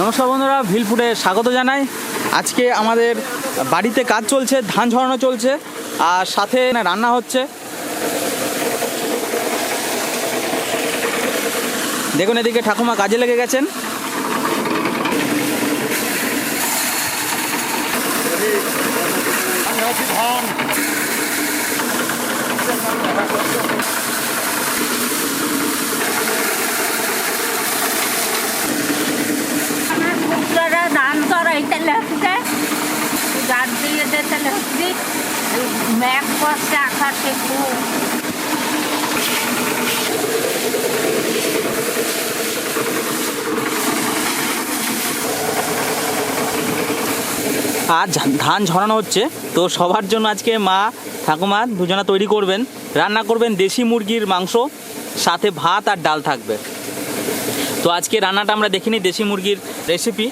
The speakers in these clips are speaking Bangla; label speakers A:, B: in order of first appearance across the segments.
A: নমস্কার বন্ধুরা, ভিলফুডে স্বাগত জানাই। আজকে আমাদের বাড়িতে কাজ চলছে, ধান ঝরানো চলছে আর সাথে রান্না হচ্ছে। দেখুন এদিকে ঠাকুমা কাজে লেগে গেছেন।
B: ধান চড়াইতে লাগছে, গাছ দিয়ে যেতে লাগছি, ম্যাপ করছে আকাশে খুব।
A: আজ ধান ঝরানো হচ্ছে, তো সবার জন্য আজকে মা ঠাকুমা দুজনা তৈরি করবেন, রান্না করবেন দেশি মুরগির মাংস, সাথে ভাত আর ডাল থাকবে। তো আজকে রান্নাটা আমরা দেখিনি, দেশি মুরগির রেসিপি।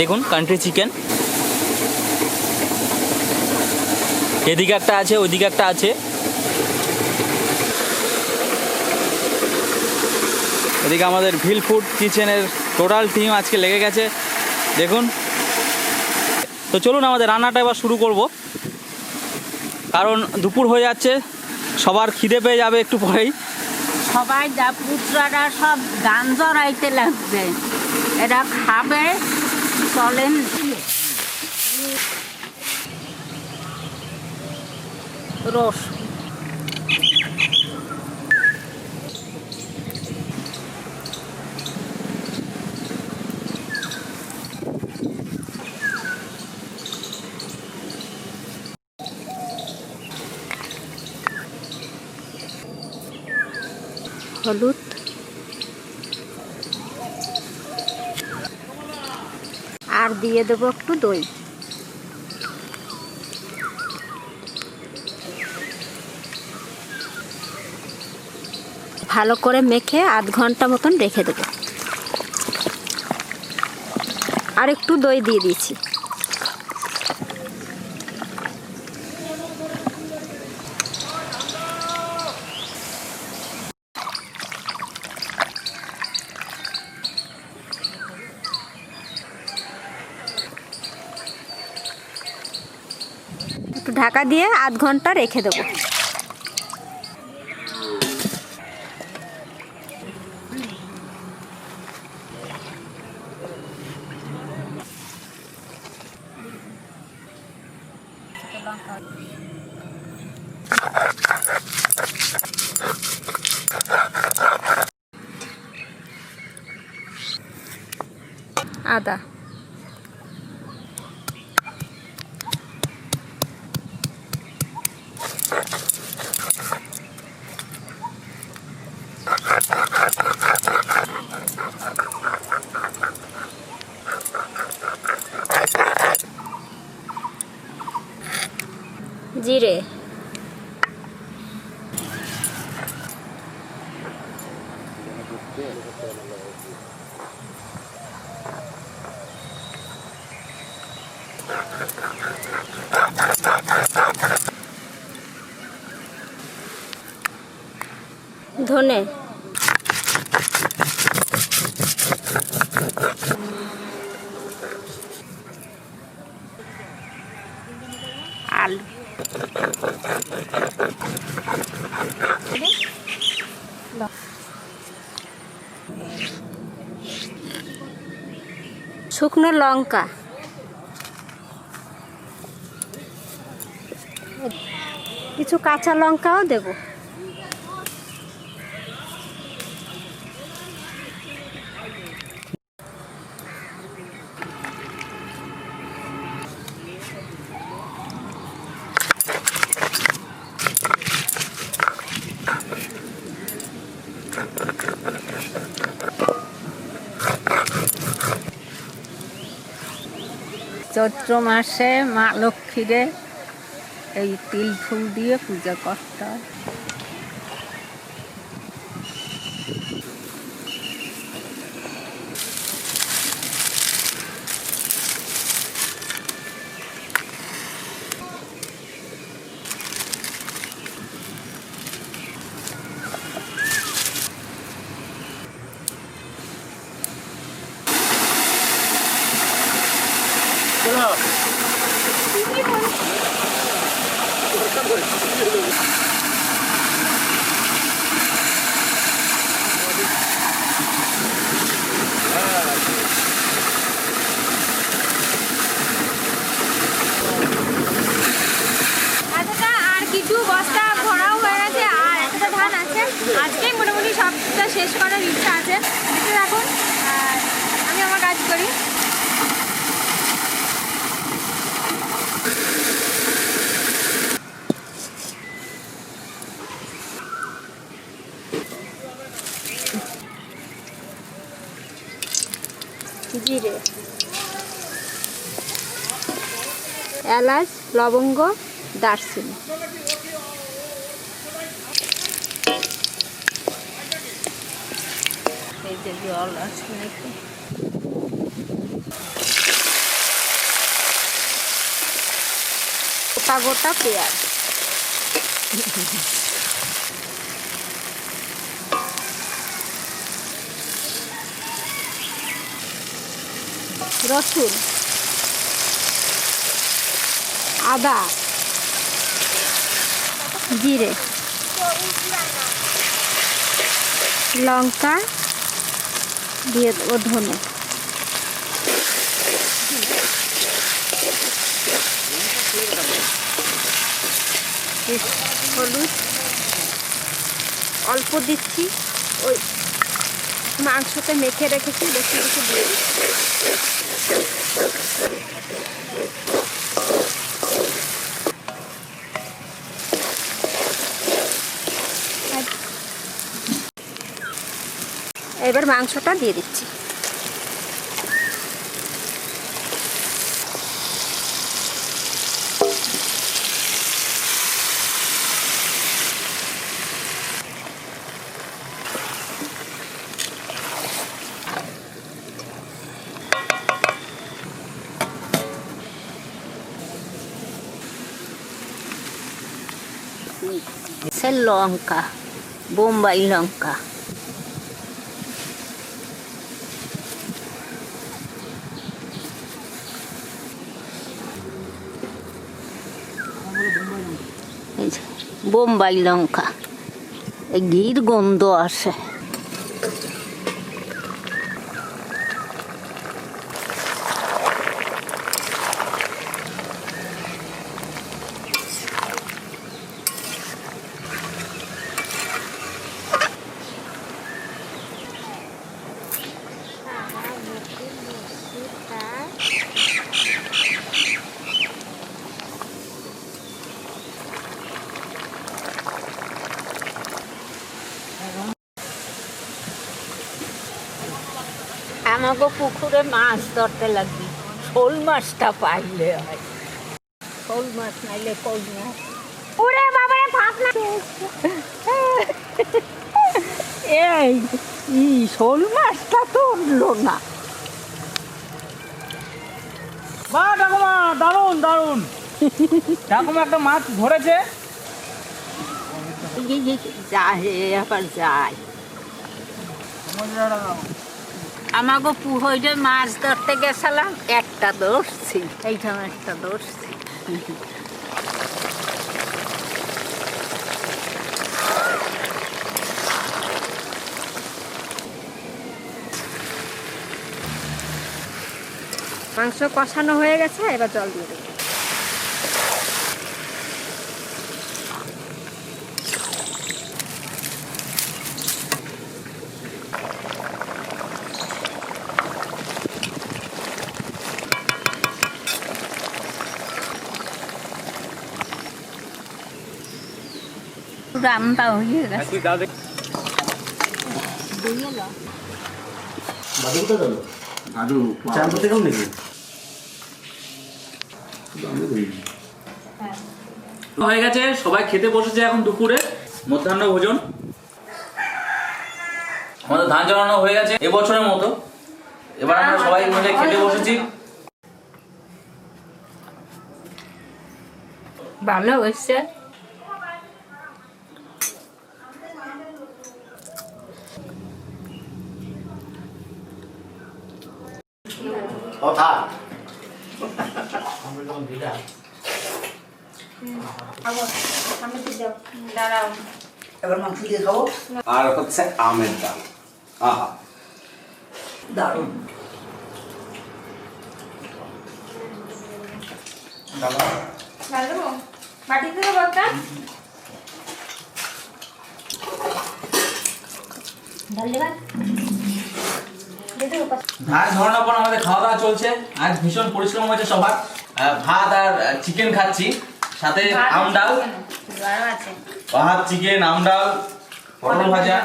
A: দেখুন কান্ট্রি চিকেন, এদিকে একটা আছে, ওইদিকে একটা আছে। এদিকে আমাদের ভিলফুড কিচেনের টোটাল টিম আজকে লেগে গেছে, দেখুন। তো চলুন আমাদের রান্নাটা এবার শুরু করব, কারণ দুপুর হয়ে যাচ্ছে, সবার খিদে পেয়ে যাবে একটু পরেই।
B: সবাই যা পুত্ররা সব গান জড়াইতে লাগবে, এরা খাবে। চলেন রস হলুদ, আর দিয়ে দেবো একটু দই। ভালো করে মেখে আধ ঘন্টা মতন রেখে দেবো। আর একটু দই দিয়ে দিয়েছি। একটু ঢাকা দিয়ে আধ ঘন্টা রেখে দেবো। আদা, জিরে, ধনে, আলু, শুকনো লঙ্কা, কিছু কাঁচা লঙ্কাও দেবো। চৈত্র মাসে মা লক্ষ্মীরে এই তিল ফুল দিয়ে পূজা করতে হয়।
C: আর কিছু বস্তা ভরাও হয়ে গেছে, আর একটা ধান আছে। আজকেই মোটামুটি সবটা শেষ করার ইচ্ছা আছে। দেখতে থাকুন আর আমি আমার কাজ করি। জিরে, এলাচ, লবঙ্গ, দারচিনি।
B: এই যে জল আছে নাকি,
C: গোটা গোটা পেঁয়াজ, রসুন, আদা, জিরে, লঙ্কা দিয়ে দেবো, ধনে, হলুদ অল্প দিচ্ছি, ওই মাংসতে মেখে রেখেছি, বেশি বেশি দিয়ে দিচ্ছি। এবার মাংসটা দিয়ে দিচ্ছি।
B: লঙ্কা, বোম্বাই লঙ্কা, বোম্বাই লঙ্কা, এই ঘির গন্ধ আসে। আমাকে পুকুরে মাছ ধরতে লাগবে, শোল মাছটা পাইলে হয়, শোল মাছ নাইলে কই মাছ।
C: ওরে বাবারে ভাত না,
B: এই শোল মাছটা তো উঠলো না।
A: বাহ ঠাকুমা, দারুন দারুন। ঠাকুমা একটা মাছ ধরেছে।
B: যায় আবার যায়। আমাকে পুহইতে মাছ ধরতে গেছিলাম, একটা ধরছি, এইখানে একটা ধরছি।
C: মাংস কষানো হয়ে গেছে, এবার জল দিয়ে দেবো।
B: রান্না হয়ে গেছে।
A: হয়ে গেছে, সবাই খেতে বসেছে এখন দুপুরে মধ্যাহ্ন ভোজন। আমাদের ধান জ্বালানো হয়ে গেছে এবছরের মতো। এবার আমরা সবাই মিলে খেতে বসেছি।
B: ভালো হয়েছে।
C: দাঁড়াও
D: এবার মাংস দিয়ে খাবো।
E: আর হচ্ছে আমের ডাল। আহা,
D: দারুণ।
C: ডাল দেবো বাটিতে দেবো একটা ডাল দেবা
A: ভাত ধরানোর পর আমাদের খাওয়া দাওয়া চলছে। আজ ভীষণ পরিশ্রম হয়েছে সবার। ভাত আর চিকেন খাচ্ছি, সাথে আম ডাল,
C: আছে
A: ভাত চিকেন আম ডাল পটল ভাজা।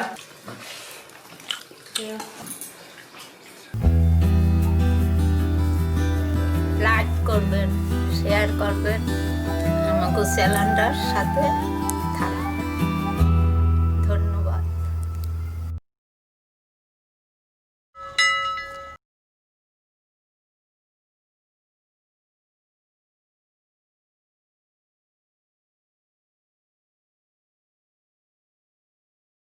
B: লাইক করবেন, শেয়ার করবেন আমাকে চ্যানেলটার সাথে।